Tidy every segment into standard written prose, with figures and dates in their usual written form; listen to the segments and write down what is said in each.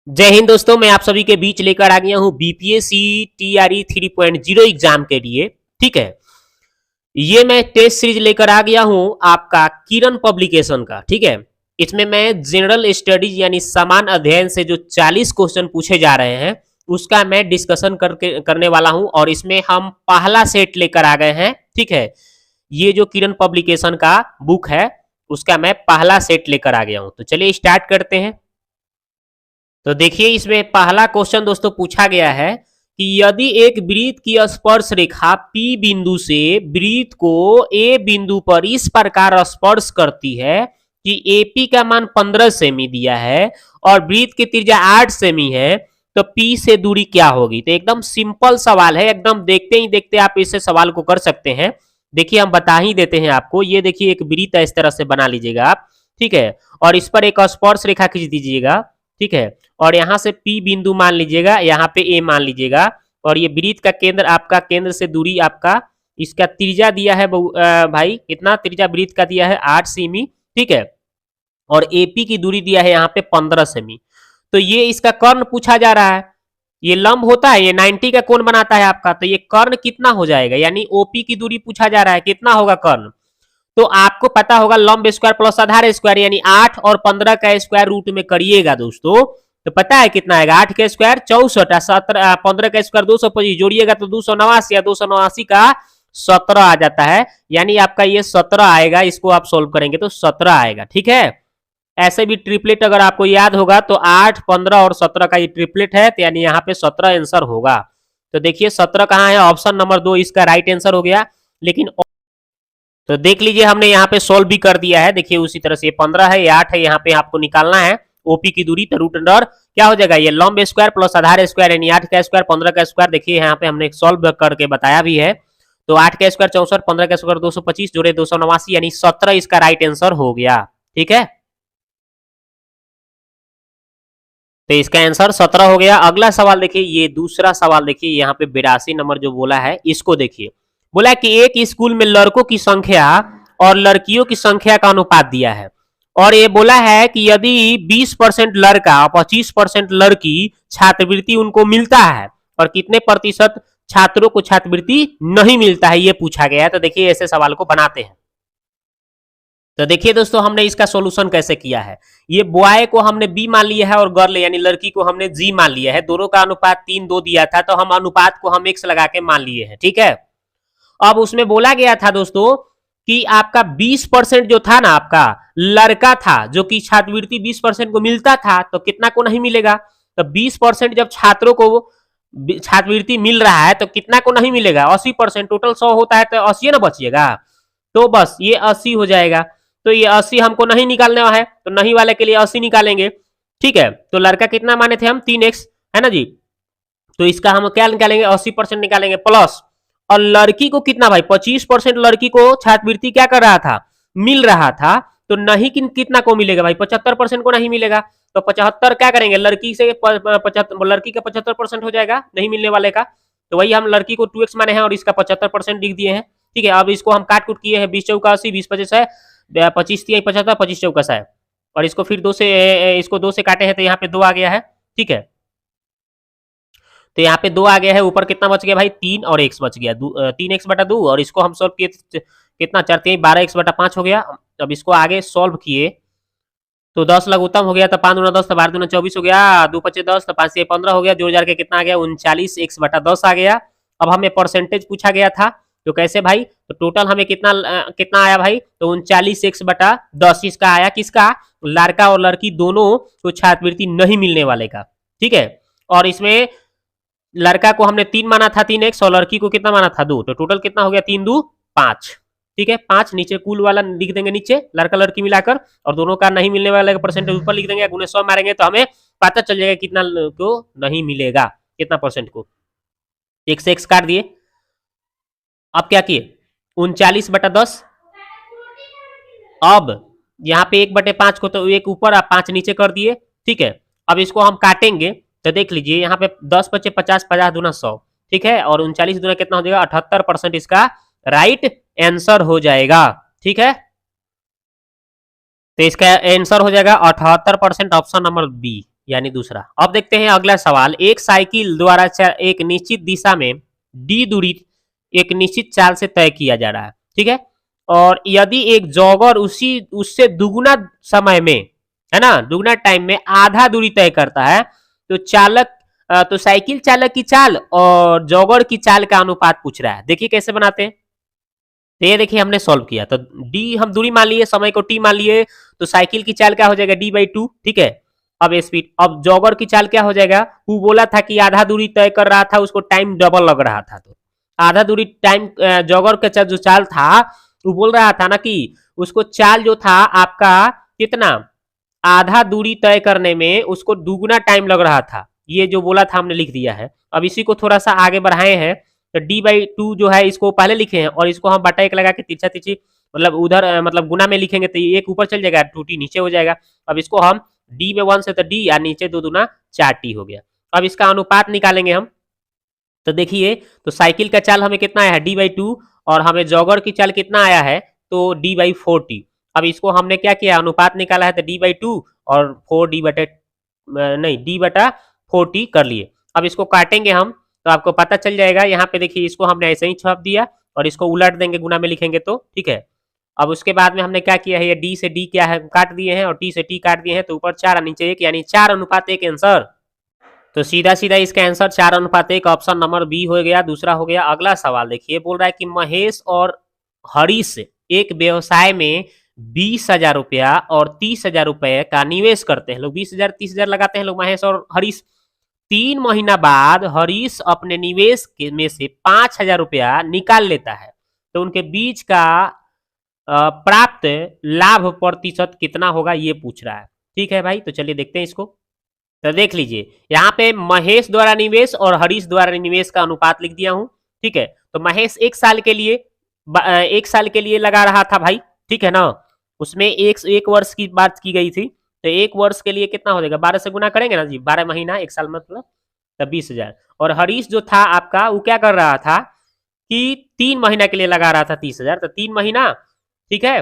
जय हिंद दोस्तों, मैं आप सभी के बीच लेकर आ गया हूं बीपीएससी टीआरई 3.0 एग्जाम के लिए। ठीक है, ये मैं टेस्ट सीरीज लेकर आ गया हूं आपका किरण पब्लिकेशन का। ठीक है, इसमें मैं जनरल स्टडीज यानी सामान्य अध्ययन से जो 40 क्वेश्चन पूछे जा रहे हैं उसका मैं डिस्कशन करने वाला हूं और इसमें हम पहला सेट लेकर आ गए हैं। ठीक है, ये जो किरण पब्लिकेशन का बुक है उसका मैं पहला सेट लेकर आ गया हूं। तो चलिए स्टार्ट करते हैं। तो देखिए, इसमें पहला क्वेश्चन दोस्तों पूछा गया है कि यदि एक वृत्त की स्पर्श रेखा P बिंदु से वृत्त को A बिंदु पर इस प्रकार स्पर्श करती है कि AP का मान 15 सेमी दिया है और वृत्त की त्रिज्या 8 सेमी है, तो P से दूरी क्या होगी। तो एकदम सिंपल सवाल है, एकदम देखते ही देखते आप इसे सवाल को कर सकते हैं। देखिए, हम बता ही देते हैं आपको। ये देखिए, एक वृत्त इस तरह से बना लीजिएगा आप। ठीक है, और इस पर एक स्पर्श रेखा खींच दीजिएगा। ठीक है, और यहां से P बिंदु मान लीजिएगा, यहाँ पे A मान लीजिएगा, और ये वृत्त का केंद्र आपका, केंद्र से दूरी आपका, इसका त्रिज्या दिया है भाई, कितना त्रिज्या वृत्त का दिया है 8 सेमी। ठीक है, और AP की दूरी दिया है यहाँ पे 15 सेमी। तो ये इसका कर्ण पूछा जा रहा है। ये लंब होता है, ये 90 का कोण बनाता है आपका, तो ये कर्ण कितना हो जाएगा, यानी OP की दूरी पूछा जा रहा है, कितना होगा कर्ण। तो आपको पता होगा लंब स्क्वायर प्लस आधार स्क्वायर, यानी 8 और 15 का स्क्वायर रूट में करिएगा दोस्तों, तो पता है कितना आएगा। 8 का स्क्वायर 64, 17, 15 का स्क्वायर 225, जोड़िएगा तो 289, या 289 का 17 आ जाता है, यानी आपका ये 17 आएगा। इसको आप सोल्व करेंगे तो 17 आएगा। ठीक है, ऐसे भी ट्रिपलेट अगर आपको याद होगा तो 8, 15 और 17 का ये ट्रिपलेट है, तो यानी यहाँ पे 17 आंसर होगा। तो देखिए 17 कहाँ है, ऑप्शन नंबर 2 इसका राइट आंसर हो गया। लेकिन तो देख लीजिए, हमने यहाँ पे सोल्व भी कर दिया है। देखिए उसी तरह से ये 15 है, ये 8 है, यहाँ पे आपको निकालना है ओपी की दूरी। तो रूट अंडर क्या हो जाएगा, ये लंब स्क्वायर प्लस आधार स्क्वायर, यानी 8 का स्क्वायर 15 का स्क्वायर। देखिए यहाँ पे हमने सोल्व करके बताया भी है। तो 8 का स्क्वायर 64, 15 का स्क्वायर 225, जोड़े 289, यानी 17 इसका राइट आंसर हो गया। ठीक है, तो इसका आंसर 17 हो गया। अगला सवाल देखिए, ये दूसरा सवाल देखिए, यहाँ पे 82 नंबर जो बोला है इसको देखिए। बोला कि एक स्कूल में लड़कों की संख्या और लड़कियों की संख्या का अनुपात दिया है, और ये बोला है कि यदि 20% लड़का और 25% लड़की छात्रवृत्ति उनको मिलता है, और कितने प्रतिशत छात्रों को छात्रवृत्ति नहीं मिलता है, ये पूछा गया है। तो देखिए ऐसे सवाल को बनाते हैं। तो देखिए दोस्तों, हमने इसका सॉल्यूशन कैसे किया है। ये बॉय को हमने बी मान लिया है और गर्ल यानी लड़की को हमने जी मान लिया है। दोनों का अनुपात 3:2 दिया था, तो हम अनुपात को हम x लगा के मान लिए हैं। ठीक है, अब उसमें बोला गया था दोस्तों कि आपका 20% जो था ना, आपका लड़का था जो कि छात्रवृत्ति 20% को मिलता था, तो कितना को नहीं मिलेगा। तो 20% जब छात्रों को छात्रवृत्ति मिल रहा है तो कितना को नहीं मिलेगा, 80%। टोटल 100 होता है तो 80 ना बचिएगा, तो बस ये 80 हो जाएगा। तो ये 80 हमको नहीं निकालना है, तो नहीं वाले के लिए 80 निकालेंगे। ठीक है, तो लड़का कितना माने थे हम, 3x है ना जी। तो इसका हम क्या निकालेंगे, 80% निकालेंगे प्लस, और लड़की को कितना भाई, 25% लड़की को छात्रवृत्ति क्या कर रहा था, मिल रहा था। तो नहीं कितना को मिलेगा भाई, 75% को नहीं मिलेगा। तो 75 क्या करेंगे, लड़की से लड़की का 75% हो जाएगा नहीं मिलने वाले का। तो वही हम लड़की को 2x माने हैं और इसका 75% लिख दिए हैं। ठीक है, अब इसको हम काट कुट किए हैं, 20 चौका 80, 20 25 है, 25 75, 25 चौका है, और इसको फिर 2 से, इसको 2 से काटे हैं तो यहाँ पे 2 आ गया है। ठीक है, तो यहाँ पे 2 आ गया है, ऊपर कितना बच गया भाई, 3 और x बच गया, 3x बटा 2, और इसको हम सोल्व किए कितना, 4 3 12x बटा 5 हो गया। अब इसको आगे सोल्व किए तो 10 लघुत्तम हो गया, तो 5 दूना 10, तो 12 दूना 24 हो गया, 2 5 10, तो 5 से 15 हो गया, जोड़ जाकर कितना आ गया, 39x बटा 10 आ गया। अब हमें परसेंटेज पूछा गया था, तो कैसे भाई, तो टोटल हमें कितना आया भाई, तो 39x बटा 10 इसका आया, किसका, लड़का और लड़की दोनों को छात्रवृत्ति नहीं मिलने वाले का। ठीक है, और इसमें लड़का को हमने 3 माना था, 3x, और लड़की को कितना माना था, 2, तो टोटल कितना हो गया, 3 2 5। ठीक है, 5 नीचे कुल वाला लिख देंगे, नीचे लड़का लड़की मिलाकर, और दोनों का नहीं मिलने वाले का परसेंटेज ऊपर लिख देंगे, गुणे 100 मारेंगे तो हमें पता चल जाएगा कितना को नहीं मिलेगा, कितना परसेंट को। एक से x काट दिए। अब क्या किए, 39 बटा 10, अब यहाँ पे 1/5 को तो 1 ऊपर और 5 नीचे कर दिए। ठीक है, अब इसको हम काटेंगे तो देख लीजिए, यहाँ पे 10 बचे 50, 50 दूना 100। ठीक है, और 39 दूना कितना हो जाएगा, 78% इसका राइट आंसर हो जाएगा। ठीक है, तो इसका आंसर हो जाएगा 78%, ऑप्शन नंबर बी, यानी दूसरा। अब देखते हैं अगला सवाल, एक साइकिल द्वारा एक निश्चित दिशा में डी दूरी एक निश्चित चाल से तय किया जा रहा है, ठीक है, और यदि एक जॉगर उसी उससे दुगुना समय में, है ना, दुगुना टाइम में आधा दूरी तय करता है, तो तो साइकिल चालक की चाल और जॉगर की चाल का अनुपात पूछ रहा है। देखिए कैसे बनाते हैं। तो ये देखिए हमने सॉल्व किया, तो डी हम दूरी मान लिए, समय को टी मान लिए, तो साइकिल की चाल क्या हो जाएगा, डी/2, ठीक है। अब स्पीड, अब जॉगर की चाल क्या हो जाएगा, वो बोला था कि आधा दूरी तय कर रहा था, उसको टाइम डबल लग रहा था, तो आधा दूरी टाइम जॉगर का जो चाल था वो बोल रहा था ना कि उसको चाल जो था आपका कितना, आधा दूरी तय करने में उसको दुगुना टाइम लग रहा था, ये जो बोला था हमने लिख दिया है। अब इसी को थोड़ा सा आगे बढ़ाए हैं, तो डी/2 जो है इसको पहले लिखे हैं और इसको हम बटा एक लगा के तिरछा तिरछी मतलब उधर मतलब गुना में लिखेंगे तो एक ऊपर चल जाएगा, 2t नीचे हो जाएगा। अब इसको हम डी में 1 से तो डी, या नीचे 2 दूना 4t हो गया। अब इसका अनुपात निकालेंगे हम, तो देखिए, तो साइकिल का चाल हमें कितना आया है, डी/2, और हमें जॉगर की चाल कितना आया है, तो डी/4t। अब इसको हमने क्या किया, अनुपात निकाला है, तो डी/2 और 4d बटे नहीं d/4t कर लिए। अब इसको काटेंगे हम, तो आपको पता चल जाएगा। यहाँ पे देखिए इसको हमने ऐसे ही छाप दिया और इसको उलट देंगे, गुना में लिखेंगे तो, ठीक है। अब उसके बाद में हमने क्या किया है, ये डी से डी क्या है काट दिए हैं और टी से टी काट दिए हैं, तो ऊपर 4 नीचे 1, यानी 4:1 आंसर। तो सीधा सीधा इसका आंसर 4:1, ऑप्शन नंबर बी हो गया। दूसरा हो गया। अगला सवाल देखिए, बोल रहा है कि महेश और हरीश एक व्यवसाय में 20,000 रुपया और 30,000 रुपए का निवेश करते हैं। लोग 20,000 30,000 लगाते हैं लोग, महेश और हरीश। 3 महीना बाद हरीश अपने निवेश में से 5,000 रुपया निकाल लेता है, तो उनके बीच का प्राप्त लाभ प्रतिशत कितना होगा, ये पूछ रहा है। ठीक है भाई, तो चलिए देखते हैं इसको। तो देख लीजिए, यहाँ पे महेश द्वारा निवेश और हरीश द्वारा निवेश का अनुपात लिख दिया हूं, ठीक है। तो महेश 1 साल के लिए लगा रहा था भाई, ठीक है ना। उसमें एक वर्ष की बात की गई थी, तो 1 वर्ष के लिए कितना हो जाएगा, 12 से गुना करेंगे ना जी, 12 महीना 1 साल मतलब, तब 20,000। और हरीश जो था आपका, वो क्या कर रहा था कि 3 महीना के लिए लगा रहा था 30,000, तो 3 महीना, ठीक है।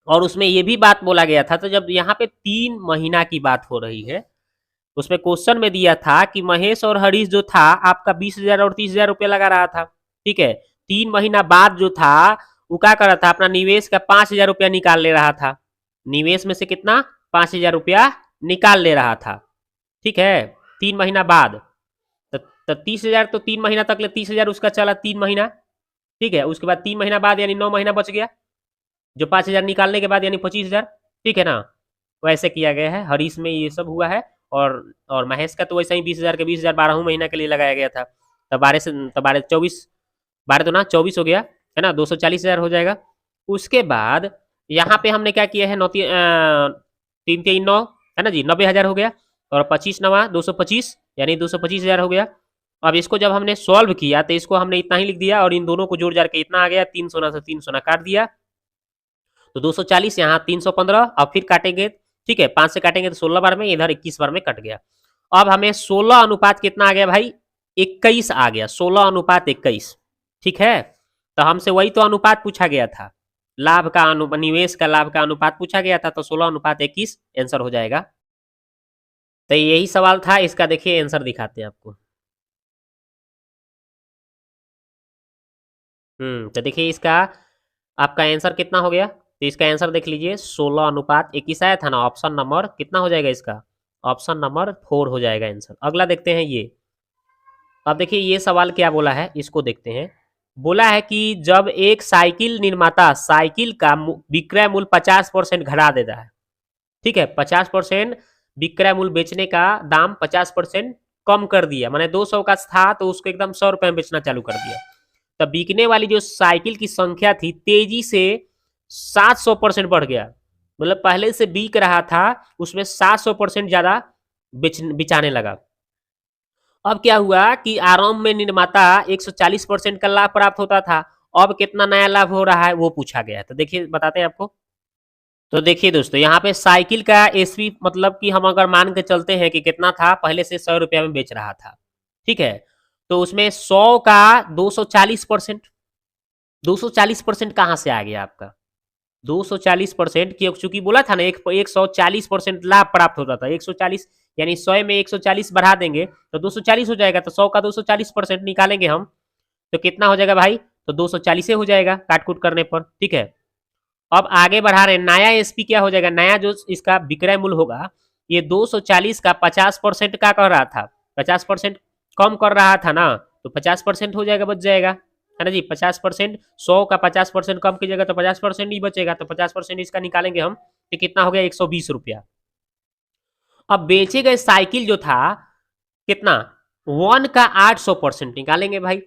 और उसमें ये भी बात बोला गया था, तो जब यहाँ पे 3 महीना की बात हो रही है, उसमें क्वेश्चन में दिया था कि महेश और हरीश जो था आपका 20,000 और 30,000 रुपये लगा रहा था, ठीक है। 3 महीना बाद जो था वो क्या कर रहा था, अपना निवेश का 5,000 रुपया निकाल ले रहा था। निवेश में से कितना, 5,000 रुपया निकाल ले रहा था, ठीक है, 3 महीना बाद। तो 30,000 तो 3 महीना तक ले 30,000 उसका चला 3 महीना, ठीक है। उसके बाद 3 महीना बाद यानी 9 महीना बच गया, जो 5,000 निकालने के बाद यानी 25,000, ठीक है ना। वैसे किया गया है, हरीश में ये सब हुआ है। और महेश का तो वैसे ही 20,000 के 20,000 12 महीना के लिए लगाया गया था। तब 12 से 24, 12 तो ना 24 हो गया, है ना, 240,000 हो जाएगा। उसके बाद यहाँ पे हमने क्या किया है, 3 3 9, है ना जी, 90,000 हो गया, और 25 नवा 225, यानी 225,000 हो गया। अब इसको जब हमने सॉल्व किया तो इसको हमने इतना ही लिख दिया, और इन दोनों को जोड़ जाकर इतना आ गया, 3 सोना से 3 सोना काट दिया, तो 240, यहाँ 315। अब फिर काटेंगे, ठीक है, 5 से काटेंगे तो 16 बार में, इधर 21 बार में कट गया। अब हमें 16 अनुपात कितना आ गया भाई, 21 आ गया, 16:21, ठीक है। तो हमसे वही तो अनुपात पूछा गया था, लाभ का निवेश का लाभ का अनुपात पूछा गया था, तो 16:21 आंसर हो जाएगा। तो यही सवाल था इसका, देखिए आंसर दिखाते हैं आपको। तो देखिए इसका आपका आंसर कितना हो गया, तो इसका आंसर देख लीजिए, 16:21 आया था ना। ऑप्शन नंबर कितना हो जाएगा इसका, ऑप्शन नंबर 4 हो जाएगा आंसर। अगला देखते हैं ये। अब देखिए ये सवाल क्या बोला है, इसको देखते हैं। बोला है कि जब एक साइकिल निर्माता साइकिल का विक्रय मूल्य 50% घटा देता है, ठीक है, 50% विक्रय मूल्य, बेचने का दाम 50% कम कर दिया, माने 200 का था तो उसको एकदम 100 रुपए में बेचना चालू कर दिया। तब बिकने वाली जो साइकिल की संख्या थी तेजी से 700% बढ़ गया, मतलब पहले से बिक रहा था उसमें 700% ज्यादा बिचाने लगा। अब क्या हुआ कि आरंभ में निर्माता 140% का लाभ प्राप्त होता था, अब कितना नया लाभ हो रहा है वो पूछा गया है। तो देखिए बताते हैं आपको। तो देखिए दोस्तों, यहाँ पे साइकिल का एसपी मतलब कि हम अगर मान के चलते हैं कि कितना था, पहले से 100 रुपया में बेच रहा था, ठीक है। तो उसमें 100 का 240%, 240% कहाँ से आ गया आपका, 240%, क्योंकि बोला था ना 140% लाभ प्राप्त होता था। 140 यानी 100 में 140 बढ़ा देंगे तो 240 हो जाएगा, तो 100 का 240% निकालेंगे हम तो कितना हो जाएगा भाई, तो 240 हो जाएगा काट कूट करने पर। ठीक है, अब आगे बढ़ा रहे हैं, नया एसपी क्या हो जाएगा, नया जो इसका विक्रय मूल्य होगा, ये 240 का 50% का कर रहा था, 50% कम कर रहा था ना, तो 50% हो जाएगा, बच जाएगा, है ना जी। 50%, 100 का 50% कम कीजिएगा तो 50% ही बचेगा, तो 50% इसका निकालेंगे हम तो कितना हो गया, 120 रुपया। अब बेचे गए साइकिल जो था कितना, 1 का 800% निकालेंगे भाई।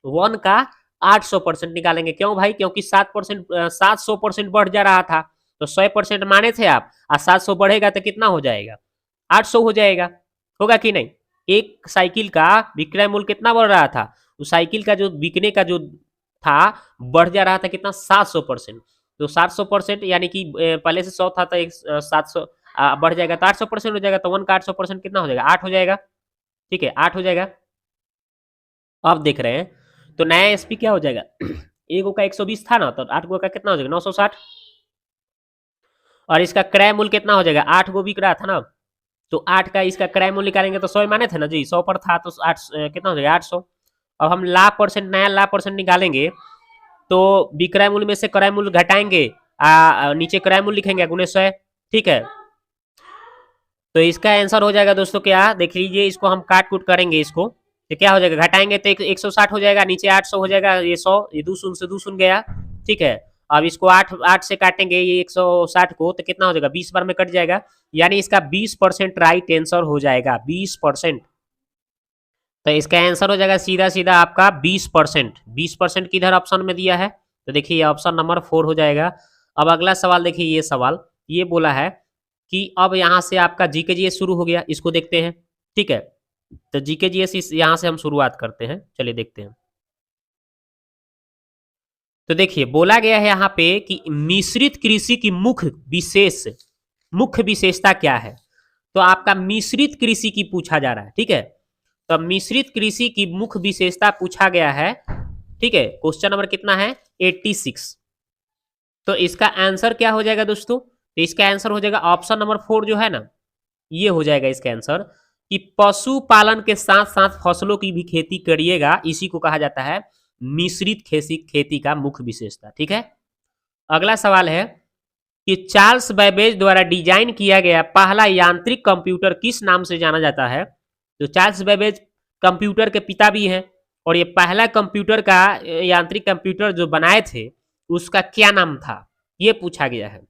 1 का 800% निकालेंगे, क्यों भाई, क्योंकि 7% 700% बढ़ जा रहा था, तो 100% माने थे आप, और 700 बढ़ेगा तो कितना हो जाएगा, 800 हो जाएगा, होगा कि नहीं। एक साइकिल का विक्रय मूल्य कितना बढ़ रहा था, उस साइकिल का जो बिकने का जो था बढ़ जा रहा था कितना, 700%। तो 700% यानी कि पहले से 100 था तो एक 700 बढ़ जाएगा तो 800% हो जाएगा, तो 1 का 800% कितना हो जाएगा, 8 हो जाएगा। ठीक है, 8 हो जाएगा। अब देख रहे हैं तो नया एसपी क्या हो जाएगा, एक का 120 था ना, तो 8 गो का कितना हो जाएगा, 960। और इसका क्रय मूल्य कितना हो जाएगा, 8 गो बिक रहा था ना, तो 8 का इसका क्रय मूल्य निकालेंगे तो 100 माने थे ना जी, 100 पर था तो 8 कितना हो जाएगा, 800। अब हम लाभ परसेंट, नया लाभ परसेंट निकालेंगे तो विक्रय मूल्य में से क्रय मूल्य घटाएंगे, नीचे क्रय मूल्य लिखेंगे गुणे 100। ठीक है, तो इसका आंसर हो जाएगा दोस्तों क्या, देख लीजिए, इसको हम काट कूट करेंगे, इसको तो क्या हो जाएगा, घटाएंगे तो 160 हो जाएगा, नीचे 800 हो जाएगा, ये 100, ये 2 शून्य से 2 शून्य गया। ठीक है, अब इसको 8 से काटेंगे ये 160 को तो कितना हो जाएगा, 20 बार में कट जाएगा, यानी इसका 20% राइट आंसर हो जाएगा, 20%। तो इसका आंसर हो जाएगा सीधा सीधा आपका 20%। 20% किधर ऑप्शन में दिया है, तो देखिए ऑप्शन नंबर 4 हो जाएगा। अब अगला सवाल देखिए, ये सवाल ये बोला है कि अब यहाँ से आपका जीके जीएस शुरू हो गया, इसको देखते हैं। ठीक है, तो जीके जीएस इस यहाँ से हम शुरुआत करते हैं, चलिए देखते हैं। तो देखिए बोला गया है यहाँ पे कि मिश्रित कृषि की मुख्य विशेषता क्या है, तो आपका मिश्रित कृषि की पूछा जा रहा है। ठीक है, तो मिश्रित कृषि की मुख्य विशेषता पूछा गया है। ठीक है, क्वेश्चन नंबर कितना है, 86। तो इसका आंसर क्या हो जाएगा दोस्तों, तो इसका आंसर हो जाएगा ऑप्शन नंबर 4 जो है ना, ये हो जाएगा इसका आंसर, कि पशुपालन के साथ साथ फसलों की भी खेती करिएगा, इसी को कहा जाता है मिश्रित खेती का मुख्य विशेषता। ठीक है, अगला सवाल है कि चार्ल्स बैबेज द्वारा डिजाइन किया गया पहला यांत्रिक कंप्यूटर किस नाम से जाना जाता है। तो चार्ल्स बैबेज कंप्यूटर के पिता भी हैं, और ये पहला कंप्यूटर का यांत्रिक कंप्यूटर जो बनाए थे उसका क्या नाम था, ये पूछा गया है।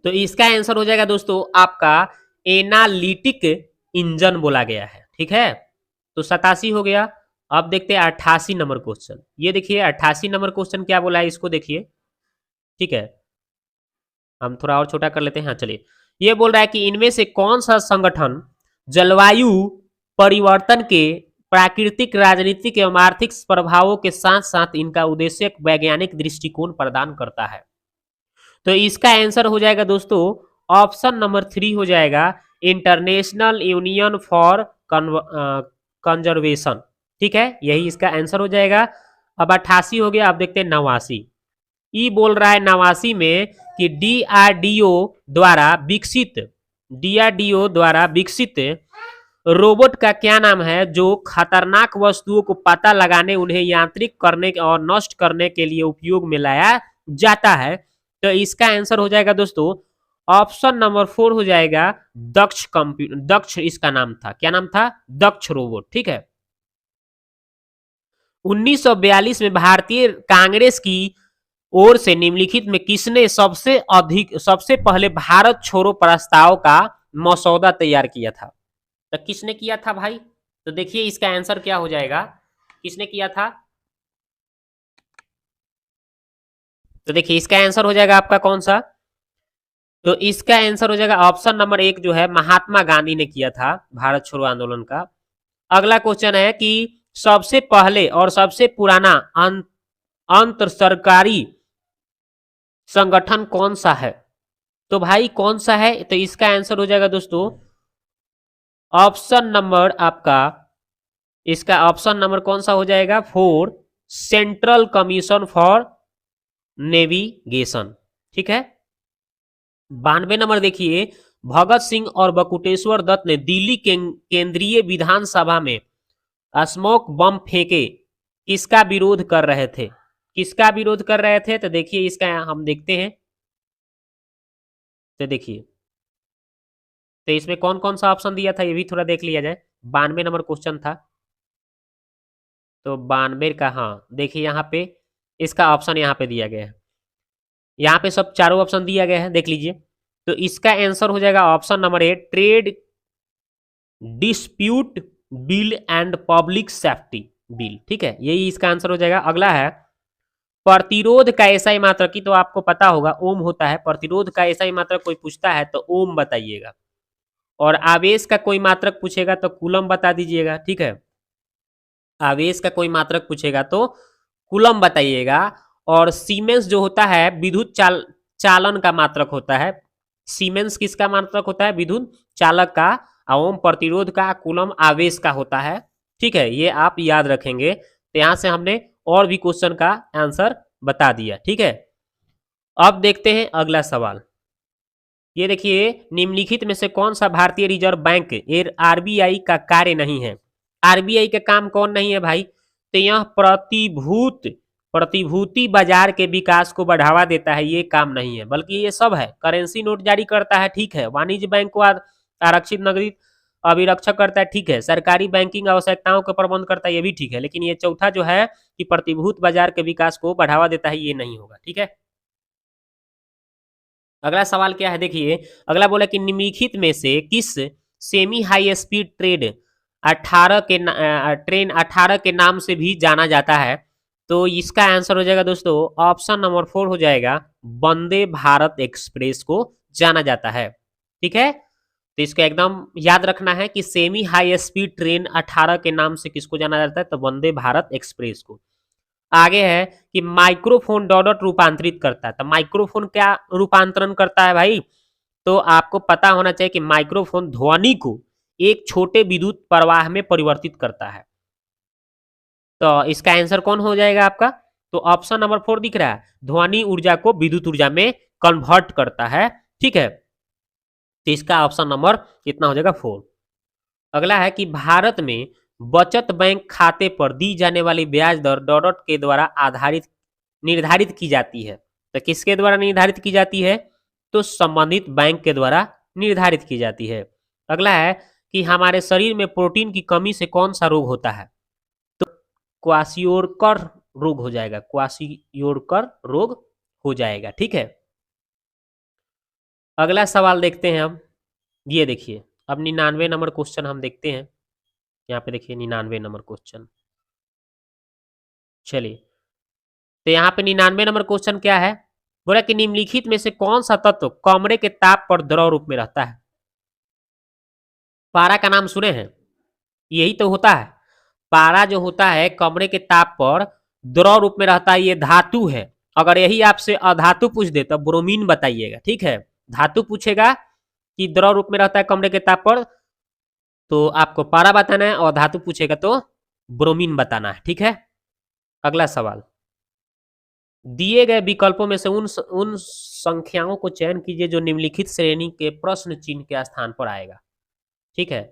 तो इसका आंसर हो जाएगा दोस्तों आपका एनालिटिक इंजन बोला गया है। ठीक है, तो 87 हो गया। अब देखते हैं 88 नंबर क्वेश्चन, ये देखिए 88 नंबर क्वेश्चन क्या बोला है, इसको देखिए। ठीक है, हम थोड़ा और छोटा कर लेते हैं, हाँ चलिए। ये बोल रहा है कि इनमें से कौन सा संगठन जलवायु परिवर्तन के प्राकृतिक, राजनीतिक एवं आर्थिक प्रभावों के साथ साथ इनका उद्देश्य वैज्ञानिक दृष्टिकोण प्रदान करता है। तो इसका आंसर हो जाएगा दोस्तों ऑप्शन नंबर 3 हो जाएगा, इंटरनेशनल यूनियन फॉर कंजर्वेशन। ठीक है, यही इसका आंसर हो जाएगा। अब 88 हो गया, अब देखते हैं 89। ई बोल रहा है 89 में कि डीआरडीओ द्वारा विकसित रोबोट का क्या नाम है जो खतरनाक वस्तुओं को पता लगाने, उन्हें यांत्रिक करने और नष्ट करने के लिए उपयोग में लाया जाता है। तो इसका आंसर हो जाएगा दोस्तों ऑप्शन नंबर 4 हो जाएगा दक्ष इसका नाम था, क्या नाम था, दक्ष रोबोट। ठीक है, 1942 में भारतीय कांग्रेस की ओर से निम्नलिखित में किसने सबसे पहले भारत छोड़ो प्रस्ताव का मसौदा तैयार किया था। तो किसने किया था भाई, तो देखिए इसका आंसर क्या हो जाएगा, किसने किया था, तो देखिए इसका आंसर हो जाएगा आपका कौन सा, तो इसका आंसर हो जाएगा ऑप्शन नंबर 1 जो है महात्मा गांधी ने किया था भारत छोड़ो आंदोलन का। अगला क्वेश्चन है कि सबसे पहले और सबसे पुराना अंतर सरकारी संगठन कौन सा है, तो भाई कौन सा है, तो इसका आंसर हो जाएगा दोस्तों ऑप्शन नंबर आपका, इसका ऑप्शन नंबर कौन सा हो जाएगा 4, सेंट्रल कमीशन फॉर नेविगेशन। ठीक है। 92 नंबर देखिए, भगत सिंह और बकुटेश्वर दत्त ने दिल्ली केंद्रीय विधानसभा में स्मोक बम फेंके, किसका विरोध कर रहे थे? किसका विरोध कर रहे थे? तो देखिए इसका हम देखते हैं। तो देखिए, तो इसमें कौन कौन सा ऑप्शन दिया था ये भी थोड़ा देख लिया जाए। 92 नंबर क्वेश्चन था, तो 92 का, हाँ देखिए यहाँ पे इसका ऑप्शन यहाँ पे दिया गया है। यहाँ पे सब चारों ऑप्शन दिया गया है, देख लीजिए। तो इसका आंसर हो जाएगा option number A, trade dispute bill and public safety bill. ठीक है, यही इसका आंसर हो जाएगा। अगला है, प्रतिरोध का ऐसा मात्रक की, तो आपको पता होगा ओम होता है। प्रतिरोध का ऐसा मात्रक कोई पूछता है तो ओम बताइएगा, और आवेश का कोई मात्रक पूछेगा तो कूलम बता दीजिएगा। ठीक है, आवेश का कोई मात्रक पूछेगा तो कूलम बताइएगा। और सीमेंस जो होता है विद्युत चालन का मात्रक होता है। सीमेंस किसका मात्रक होता है? विद्युत चालक का। ओम प्रतिरोध का, कूलम आवेश का होता है। ठीक है, ये आप याद रखेंगे। तो यहां से हमने और भी क्वेश्चन का आंसर बता दिया। ठीक है, अब देखते हैं अगला सवाल। ये देखिए, निम्नलिखित में से कौन सा भारतीय रिजर्व बैंक आरबीआई का कार्य नहीं है? आरबीआई का काम कौन नहीं है भाई? तो यह प्रतिभूति बाजार के विकास को बढ़ावा देता है, ये काम नहीं है। बल्कि ये सब है, करेंसी नोट जारी करता है, ठीक है, वाणिज्य बैंक को आरक्षित नगदी अभिरक्षक करता है, ठीक है, सरकारी बैंकिंग आवश्यकताओं का प्रबंध करता है, ये भी ठीक है। लेकिन ये चौथा जो है कि प्रतिभूति बाजार के विकास को बढ़ावा देता है, ये नहीं होगा। ठीक है, अगला सवाल क्या है देखिए। अगला बोला कि निम्नलिखित में से किस सेमी हाई स्पीड ट्रेन 18 के नाम से भी जाना जाता है? तो इसका आंसर हो जाएगा दोस्तों ऑप्शन नंबर 4 हो जाएगा, वंदे भारत एक्सप्रेस को जाना जाता है। ठीक है, तो इसको एकदम याद रखना है कि सेमी हाई स्पीड ट्रेन 18 के नाम से किसको जाना जाता है? तो वंदे भारत एक्सप्रेस को। आगे है कि माइक्रोफोन डॉट रूपांतरित करता है। तो माइक्रोफोन क्या रूपांतरण करता है भाई? तो आपको पता होना चाहिए कि माइक्रोफोन ध्वनि को एक छोटे विद्युत प्रवाह में परिवर्तित करता है। तो इसका आंसर कौन हो जाएगा आपका? तो ऑप्शन नंबर 4 दिख रहा है, ध्वनि ऊर्जा को विद्युत ऊर्जा में कन्वर्ट करता है। ठीक है, तो इसका ऑप्शन नंबर कितना हो जाएगा? 4। अगला है कि भारत में बचत बैंक खाते पर दी जाने वाली ब्याज दर डॉट के द्वारा निर्धारित की जाती है। तो किसके द्वारा निर्धारित की जाती है? तो संबंधित बैंक के द्वारा निर्धारित की जाती है। अगला है कि हमारे शरीर में प्रोटीन की कमी से कौन सा रोग होता है? तो क्वाशियोरकर रोग हो जाएगा, क्वाशियोरकर रोग हो जाएगा। ठीक है, अगला सवाल देखते हैं हम। ये देखिए, अब 99 नंबर क्वेश्चन हम देखते हैं। यहाँ पे देखिए 99 नंबर क्वेश्चन। चलिए, तो यहाँ पे 99 नंबर क्वेश्चन क्या है? बोला कि निम्नलिखित में से कौन सा तत्व कमरे के ताप पर द्रव रूप में रहता है? पारा का नाम सुने हैं? यही तो होता है। पारा जो होता है कमरे के ताप पर द्रव रूप में रहता है, ये धातु है। अगर यही आपसे अधातु पूछ दे तो ब्रोमीन बताइएगा। ठीक है, धातु पूछेगा कि द्रव रूप में रहता है कमरे के ताप पर, तो आपको पारा बताना है, और धातु पूछेगा तो ब्रोमीन बताना है। ठीक है, अगला सवाल। दिए गए विकल्पों में से उन संख्याओं को चयन कीजिए जो निम्नलिखित श्रेणी के प्रश्न चिन्ह के स्थान पर आएगा। ठीक है,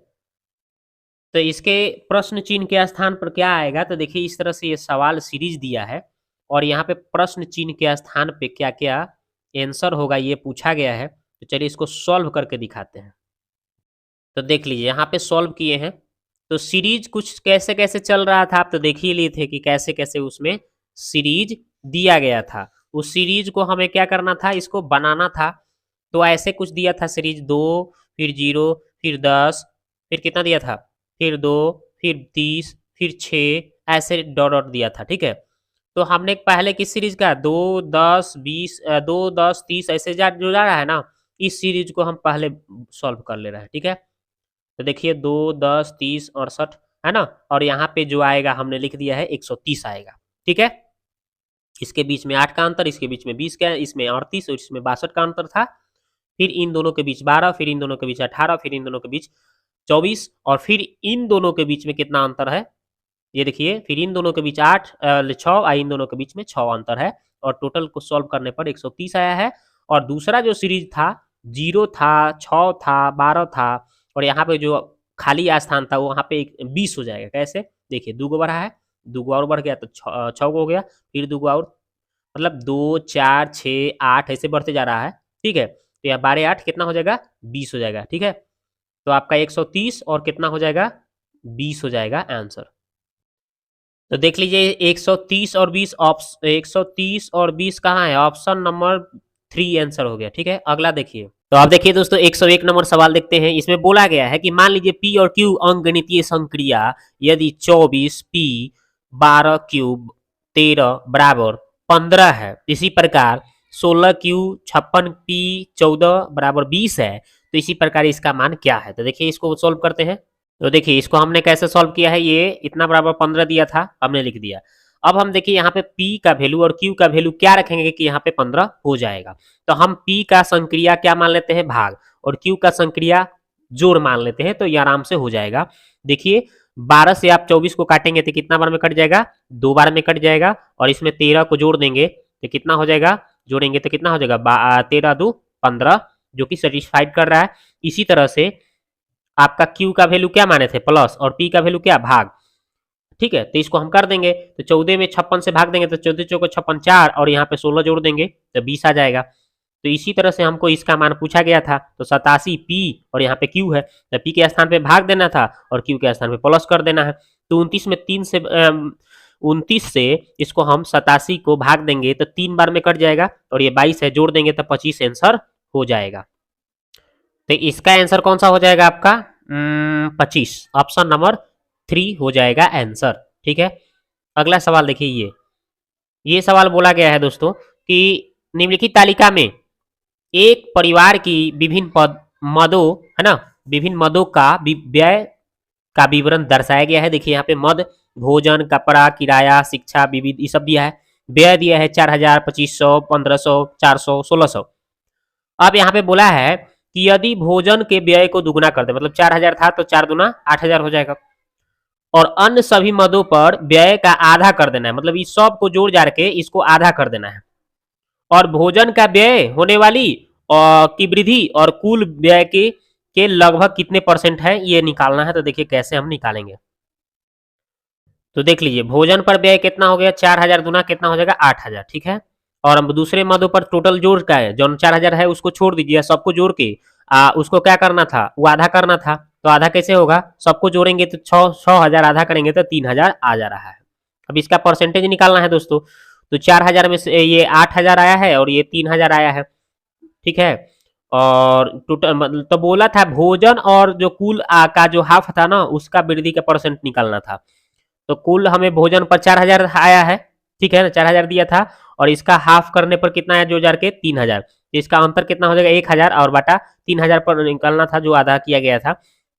तो इसके प्रश्न चिन्ह के स्थान पर क्या आएगा? तो देखिए इस तरह से ये सवाल सीरीज दिया है, और यहाँ पे प्रश्न चिन्ह के स्थान पे क्या क्या आंसर होगा ये पूछा गया है। तो चलिए इसको सॉल्व करके दिखाते हैं। तो देख लीजिए यहाँ पे सॉल्व किए हैं। तो सीरीज कुछ कैसे कैसे चल रहा था, आप तो देख ही लिए थे कि कैसे कैसे उसमें सीरीज दिया गया था। उस सीरीज को हमें क्या करना था? इसको बनाना था। तो ऐसे कुछ दिया था, सीरीज 2, फिर 0, फिर 10, फिर कितना दिया था? फिर 2, फिर 30, फिर 6, ऐसे डॉट डॉट दिया था। ठीक है, तो हमने पहले किस सीरीज का 2, 10, 20, 2, 10, 30 ऐसे जो जा रहा है ना, इस सीरीज को हम पहले सॉल्व कर ले रहे हैं। ठीक है, तो देखिए 2, 10, 30, 68 है ना, और यहाँ पे जो आएगा हमने लिख दिया है 130 आएगा। ठीक है, इसके बीच में 8 का अंतर, इसके बीच में 20 का, इसमें 38 और इसमें 62 का अंतर था। फिर इन दोनों के बीच 12, फिर इन दोनों के बीच 18, फिर इन दोनों के बीच 24, और फिर इन दोनों के बीच में कितना अंतर है? ये देखिए, फिर इन दोनों के बीच 8 6 और इन दोनों के बीच में 6 अंतर है और टोटल को सॉल्व करने पर 130 आया है। और दूसरा जो सीरीज था 0 था, 6 था, 12 था और यहाँ पे जो खाली स्थान था वहाँ पे 20 हो जाएगा। कैसे? देखिए 2 गो बढ़ा है, 2 गो और बढ़ गया तो 6 गो हो गया, फिर 2 गो और मतलब 2, 4, 6, 8 ऐसे बढ़ते जा रहा है। ठीक है? तो यहाँ 12 8 कितना हो जाएगा? 20 हो जाएगा। ठीक है? तो आपका 130 और कितना हो जाएगा? 20 हो जाएगा आंसर। तो देख लीजिए 130 और 20 130 और 20 कहाँ है? ऑप्शन नंबर 3 आंसर हो गया। ठीक है, अगला देखिए। तो आप देखिए दोस्तों 101 नंबर सवाल देखते हैं। इसमें बोला गया है कि मान लीजिए P और Q अंकगणितीय संक्रिया यदि 24 P 12 Q 13 बराबर 15 है, इसी प्रकार 16 Q 56 P 14 बराबर 20 है, तो इसी प्रकार इसका मान क्या है? तो देखिए इसको सोल्व करते हैं। तो देखिए इसको हमने कैसे सॉल्व किया है, ये इतना बराबर 15 दिया था, हमने लिख दिया। अब हम देखिए यहाँ पे P का वैल्यू और Q का वैल्यू क्या रखेंगे कि यहाँ पे 15 हो जाएगा। तो हम P का संक्रिया क्या मान लेते हैं? भाग, और Q का संक्रिया जोड़ मान लेते हैं, तो ये आराम से हो जाएगा। देखिए 12 से आप 24 को काटेंगे तो कितना बार में कट जाएगा? 2 बार में कट जाएगा। और इसमें 13 को जोड़ देंगे तो कितना हो जाएगा? जोड़ेंगे तो कितना हो जाएगा? 13 2 15, जो कि सेटिस्फाइड कर रहा है। इसी तरह से आपका Q का वैल्यू क्या माने थे? प्लस, और P का वैल्यू क्या? भाग। ठीक है, तो इसको हम कर देंगे। तो 14 में 56 से भाग देंगे तो 14 चौको 56 4 और यहाँ पे 16 जोड़ देंगे तो 20 आ जाएगा। तो इसी तरह से हमको इसका मान पूछा गया था, तो 87 P और यहाँ पे Q है, तो P के स्थान पे भाग देना था और Q के स्थान पे प्लस कर देना है। तो 29 में 3 से 29 से इसको हम 87 को भाग देंगे तो 3 बार में कट जाएगा और ये 22 है, जोड़ देंगे तो 25 आंसर हो जाएगा। तो इसका आंसर कौन सा हो जाएगा आपका? 25, ऑप्शन नंबर 3 हो जाएगा आंसर। ठीक है, अगला सवाल देखिए। ये सवाल बोला गया है दोस्तों कि निम्नलिखित तालिका में एक परिवार की विभिन्न मदों, है ना, विभिन्न मदों का व्यय का विवरण दर्शाया गया है। देखिए यहाँ पे मद, भोजन, कपड़ा, किराया, शिक्षा, विविध, ये सब दिया है। व्यय दिया है 4000, 2500, 1500, 400, 1600। अब यहाँ पे बोला है कि यदि भोजन के व्यय को दुगुना कर दे, मतलब 4000 था तो 4 दूना 8000 हो जाएगा, और अन्य सभी मदों पर व्यय का आधा कर देना है, मतलब इस सब को जोड़ जाड़ के इसको आधा कर देना है, और भोजन का व्यय होने वाली की वृद्धि और कुल व्यय के लगभग कितने परसेंट है ये निकालना है। तो देखिए कैसे हम निकालेंगे। तो देख लीजिए भोजन पर व्यय कितना हो गया? 4000 दुना कितना हो जाएगा? 8000। ठीक है, और हम दूसरे मदों पर टोटल जोड़ का है, जो 4000 है उसको छोड़ दीजिए, सबको जोड़ के उसको क्या करना था? वो आधा करना था। तो आधा कैसे होगा? सबको जोड़ेंगे तो 6000 आधा करेंगे तो 3000 आ जा रहा है। अब इसका परसेंटेज निकालना है दोस्तों। तो 4000 में से ये 8000 आया है और ये 3000 आया है। ठीक है, और टोटल मतलब तो बोला था भोजन और जो कुल का जो हाफ था ना उसका वृद्धि का परसेंट निकालना था। तो कुल हमें भोजन पर 4000 आया है। ठीक है ना, 4000 दिया था और इसका हाफ करने पर कितना आया? 2000 के 3000। तो इसका अंतर कितना हो जाएगा? 1000 और बटा 3000 पर निकालना था जो आधा किया गया था,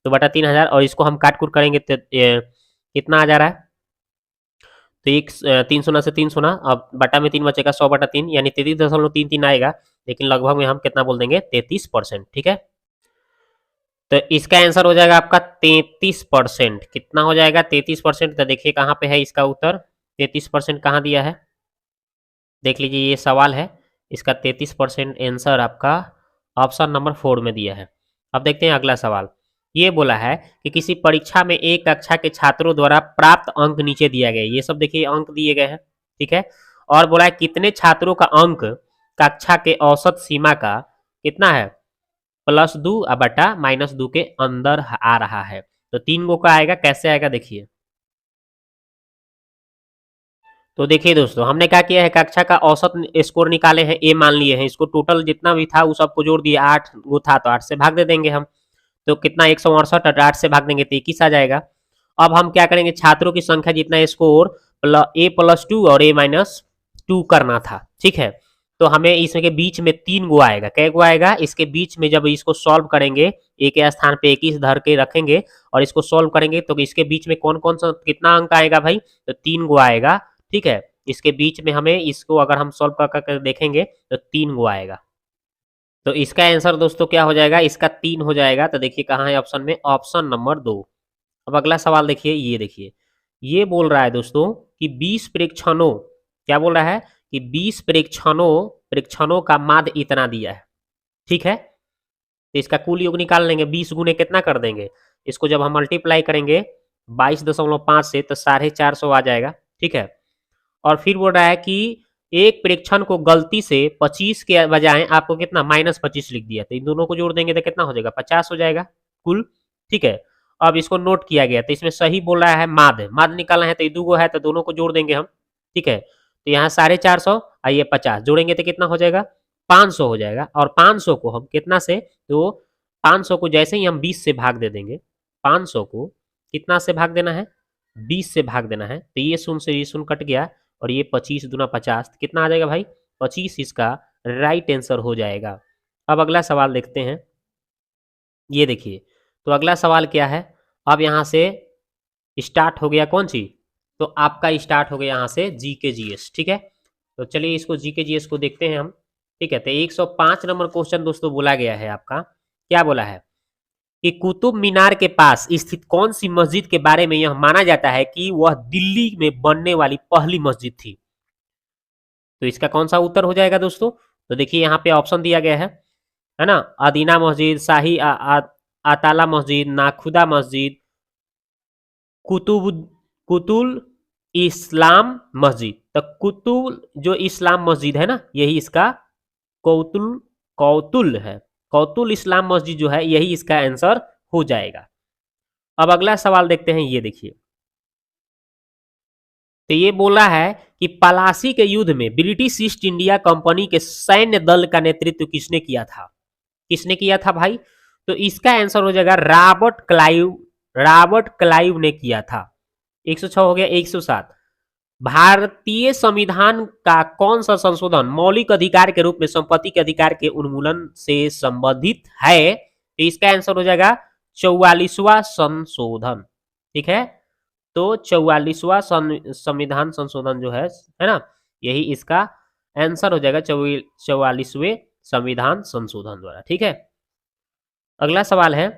तो बटा 3000, और इसको हम काट कूट करेंगे तो कितना आ जा रहा है? तो एक 3 सोना से 3 सोना, अब बटा में 3 बचेगा, 100 बटा 3 यानी 33.33 आएगा, लेकिन लगभग में हम कितना बोल देंगे? 33%। ठीक है, तो इसका आंसर हो जाएगा आपका 33%। कितना हो जाएगा? 33%। तो देखिए कहाँ पे है इसका उत्तर? 33% कहाँ दिया है? देख लीजिए ये सवाल है, इसका 33% आंसर आपका ऑप्शन नंबर 4 में दिया है। अब देखते हैं अगला सवाल। ये बोला है कि किसी परीक्षा में एक कक्षा के छात्रों द्वारा प्राप्त अंक नीचे दिया गया है। ये सब देखिए अंक दिए गए हैं। ठीक है, और बोला है कितने छात्रों का अंक कक्षा के औसत सीमा का कितना है? +2 बटा -2 के अंदर आ रहा है। तो 3 गो का आएगा, कैसे आएगा देखिए। तो देखिए दोस्तों हमने क्या किया है, कक्षा का औसत स्कोर निकाले हैं, ए मान लिए हैं, इसको टोटल जितना भी था वो सबको जोड़ दिए, 8 गो था तो 8 से भाग दे देंगे हम। तो कितना? 168, 8 से भाग देंगे तो 21 आ जाएगा। अब हम क्या करेंगे? छात्रों की संख्या जितना स्कोर A+2 और A-2 करना था। ठीक है, तो हमें इसके बीच में 3 गो आएगा। कै गो आएगा? इसके बीच में जब इसको सॉल्व करेंगे, ए के स्थान पे 21 धर के रखेंगे और इसको सॉल्व करेंगे तो इसके बीच में कौन कौन सा कितना अंक आएगा भाई? तो 3 गो आएगा। ठीक है, इसके बीच में हमें इसको अगर हम सॉल्व कर कर देखेंगे तो 3 गो आएगा। तो इसका आंसर दोस्तों क्या हो जाएगा? इसका 3 हो जाएगा। तो देखिए कहाँ है ऑप्शन में? Option number 2। अब अगला सवाल देखिए, ये देखिए ये बोल रहा है दोस्तों कि 20 प्रेक्षणों, क्या बोल रहा है कि 20 प्रेक्षणों का माध्य इतना दिया है। ठीक है, तो इसका कुल योग निकाल लेंगे, 20 गुने कितना कर देंगे, इसको जब हम मल्टीप्लाई करेंगे 22.5 से तो 450 आ जाएगा। ठीक है, और फिर बोल रहा है कि एक प्रेक्षण को गलती से 25 के बजाय आपको कितना -25 लिख दिया, तो इन दोनों को जोड़ देंगे तो कितना हो जाएगा, 50 हो जाएगा कुल। ठीक है, अब इसको नोट किया गया, तो इसमें सही बोल रहा है माध्य, माध्य निकालना है तो ये दो है तो दोनों को जोड़ देंगे हम। ठीक है, तो यहाँ 450 और ये 50 जोड़ेंगे तो कितना हो जाएगा, 500 हो जाएगा। और 500 को हम कितना से, तो 500 को जैसे ही हम 20 से भाग दे देंगे, 500 को कितना से भाग देना है, 20 से भाग देना है, तो ये शून्य से ये शून्य कट गया और ये 25 दूना 50, कितना आ जाएगा भाई, 25 इसका राइट आंसर हो जाएगा। अब अगला सवाल देखते हैं, ये देखिए, तो अगला सवाल क्या है, अब यहाँ से स्टार्ट हो गया कौन सी, तो आपका स्टार्ट हो गया यहाँ से जीके जीएस। ठीक है, तो चलिए इसको जीके जीएस को देखते हैं हम। ठीक है, तो 105 नंबर क्वेश्चन दोस्तों बोला गया है आपका, क्या बोला है कि कुतुब मीनार के पास स्थित कौन सी मस्जिद के बारे में यह माना जाता है कि वह दिल्ली में बनने वाली पहली मस्जिद थी। तो इसका कौन सा उत्तर हो जाएगा दोस्तों, तो देखिए यहाँ पे ऑप्शन दिया गया है ना, अदीना मस्जिद, शाही आताला मस्जिद, नाखुदा मस्जिद, कुतुब कुतुल इस्लाम मस्जिद। तो कुतुल जो इस्लाम मस्जिद है ना, यही इसका कौतुल कौतुल है, कौतुल इस्लाम मस्जिद जो है यही इसका आंसर हो जाएगा। अब अगला सवाल देखते हैं, ये देखिए, तो ये बोला है कि पलासी के युद्ध में ब्रिटिश ईस्ट इंडिया कंपनी के सैन्य दल का नेतृत्व किसने किया था, किसने किया था भाई, तो इसका आंसर हो जाएगा रॉबर्ट क्लाइव, रॉबर्ट क्लाइव ने किया था। 106 हो गया। 107, भारतीय संविधान का कौन सा संशोधन मौलिक अधिकार के रूप में संपत्ति के अधिकार के उन्मूलन से संबंधित है, तो इसका आंसर हो जाएगा 44वां संशोधन। ठीक है, तो 44वां संविधान संशोधन जो है ना, यही इसका आंसर हो जाएगा 44वें संविधान संशोधन द्वारा। ठीक है, अगला सवाल है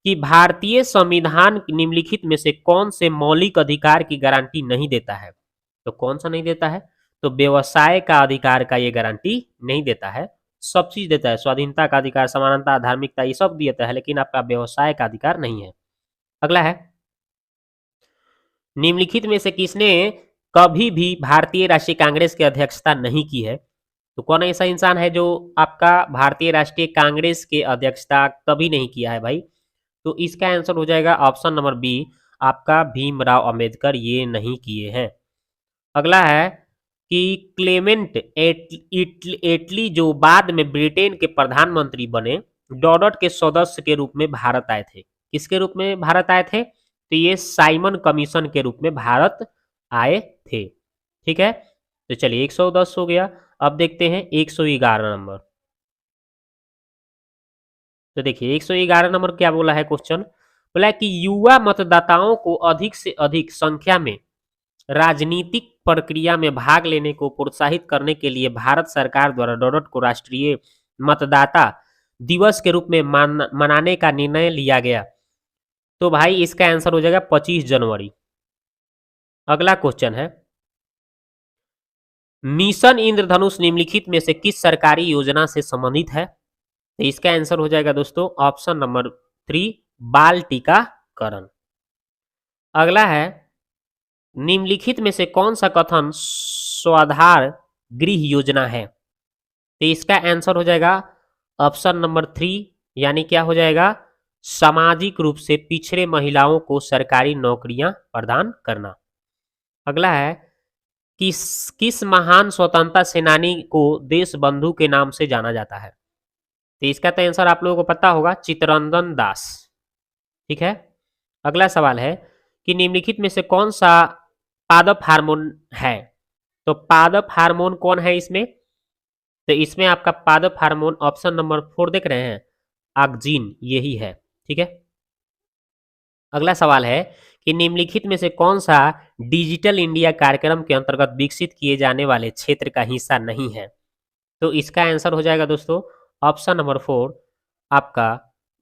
कि भारतीय संविधान निम्नलिखित में से कौन से मौलिक अधिकार की गारंटी नहीं देता है, तो कौन सा नहीं देता है, तो व्यवसाय का अधिकार का ये गारंटी नहीं देता है, सब चीज देता है, स्वाधीनता का अधिकार, समानता, धार्मिकता, ये सब देता है, लेकिन आपका व्यवसाय का अधिकार नहीं है। अगला है, निम्नलिखित में से किसने कभी भी भारतीय राष्ट्रीय कांग्रेस की अध्यक्षता नहीं की है, तो कौन ऐसा इंसान है जो आपका भारतीय राष्ट्रीय कांग्रेस की अध्यक्षता कभी नहीं किया है भाई, तो इसका आंसर हो जाएगा ऑप्शन नंबर बी, आपका भीमराव अंबेडकर ये नहीं किए हैं। अगला है कि क्लेमेंट एटली जो बाद में ब्रिटेन के प्रधानमंत्री बने, डॉडट के सदस्य के रूप में भारत आए थे, किसके रूप में भारत आए थे, तो ये साइमन कमीशन के रूप में भारत आए थे। ठीक है, तो चलिए 110 हो गया। अब देखते हैं 111 नंबर, तो देखिए 111 नंबर क्या बोला है क्वेश्चन, बोला है कि युवा मतदाताओं को अधिक से अधिक संख्या में राजनीतिक प्रक्रिया में भाग लेने को प्रोत्साहित करने के लिए भारत सरकार द्वारा डॉडट को राष्ट्रीय मतदाता दिवस के रूप में मनाने का निर्णय लिया गया, तो भाई इसका आंसर हो जाएगा 25 जनवरी। अगला क्वेश्चन है, मिशन इंद्रधनुष निम्नलिखित में से किस सरकारी योजना से संबंधित है, तो इसका आंसर हो जाएगा दोस्तों ऑप्शन नंबर 3, बाल टीकाकरण। अगला है, निम्नलिखित में से कौन सा कथन स्वाधार गृह योजना है, तो इसका आंसर हो जाएगा ऑप्शन नंबर 3, यानी क्या हो जाएगा, सामाजिक रूप से पिछड़े महिलाओं को सरकारी नौकरियां प्रदान करना। अगला है, किस महान स्वतंत्रता सेनानी को देश बंधु के नाम से जाना जाता है, तो इसका तो आंसर आप लोगों को पता होगा, चित्तरंजन दास। ठीक है, अगला सवाल है कि निम्नलिखित में से कौन सा पादप हार्मोन है, तो पादप हार्मोन कौन है इसमें, तो इसमें आपका पादप हार्मोन ऑप्शन नंबर 4 देख रहे हैं, ऑक्जिन यही है। ठीक है, अगला सवाल है कि निम्नलिखित में से कौन सा डिजिटल इंडिया कार्यक्रम के अंतर्गत विकसित किए जाने वाले क्षेत्र का हिस्सा नहीं है, तो इसका आंसर हो जाएगा दोस्तों ऑप्शन नंबर 4, आपका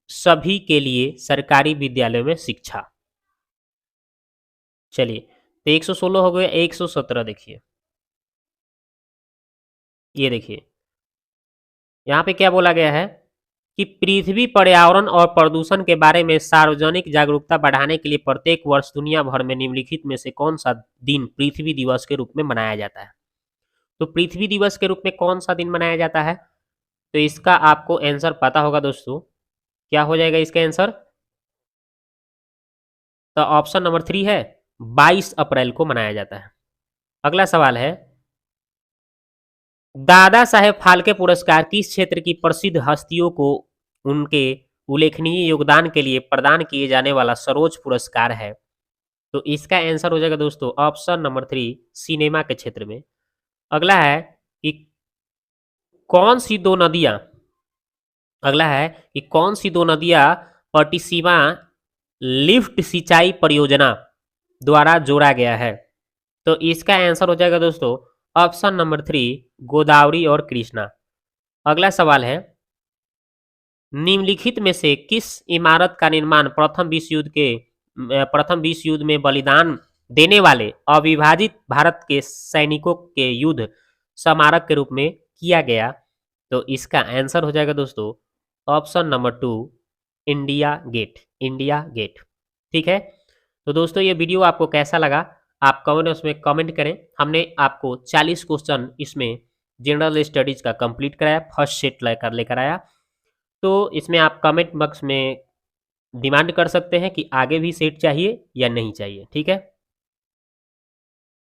सभी के लिए सरकारी विद्यालयों में शिक्षा। चलिए, तो 116 हो गया, 117 देखिए, ये देखिए यहाँ पे क्या बोला गया है कि पृथ्वी पर्यावरण और प्रदूषण के बारे में सार्वजनिक जागरूकता बढ़ाने के लिए प्रत्येक वर्ष दुनिया भर में निम्नलिखित में से कौन सा दिन पृथ्वी दिवस के रूप में मनाया जाता है। तो पृथ्वी दिवस के रूप में कौन सा दिन मनाया जाता है, तो इसका आपको आंसर पता होगा दोस्तों, क्या हो जाएगा इसका आंसर। तो ऑप्शन नंबर 3 है 22 अप्रैल को मनाया जाता है। अगला सवाल है, दादा साहेब फाल्के पुरस्कार किस क्षेत्र की प्रसिद्ध हस्तियों को उनके उल्लेखनीय योगदान के लिए प्रदान किए जाने वाला सर्वोच्च पुरस्कार है। तो इसका आंसर हो जाएगा दोस्तों ऑप्शन नंबर 3 सिनेमा के क्षेत्र में। अगला है कि कौन सी दो नदियां अगला है कि कौन सी दो नदियां पटिसीमा लिफ्ट सिंचाई परियोजना द्वारा जोड़ा गया है। तो इसका आंसर हो जाएगा दोस्तों ऑप्शन नंबर 3 गोदावरी और कृष्णा। अगला सवाल है, निम्नलिखित में से किस इमारत का निर्माण प्रथम विश्व युद्ध में बलिदान देने वाले अविभाजित भारत के सैनिकों के युद्ध स्मारक के रूप में किया गया। तो इसका आंसर हो जाएगा दोस्तों ऑप्शन नंबर 2 इंडिया गेट। ठीक है, तो दोस्तों ये वीडियो आपको कैसा लगा आप उसमें कमेंट करें। हमने आपको 40 क्वेश्चन इसमें जनरल स्टडीज का कंप्लीट कराया, फर्स्ट सेट लेकर आया। तो इसमें आप कमेंट बॉक्स में डिमांड कर सकते हैं कि आगे भी सेट चाहिए या नहीं चाहिए। ठीक है।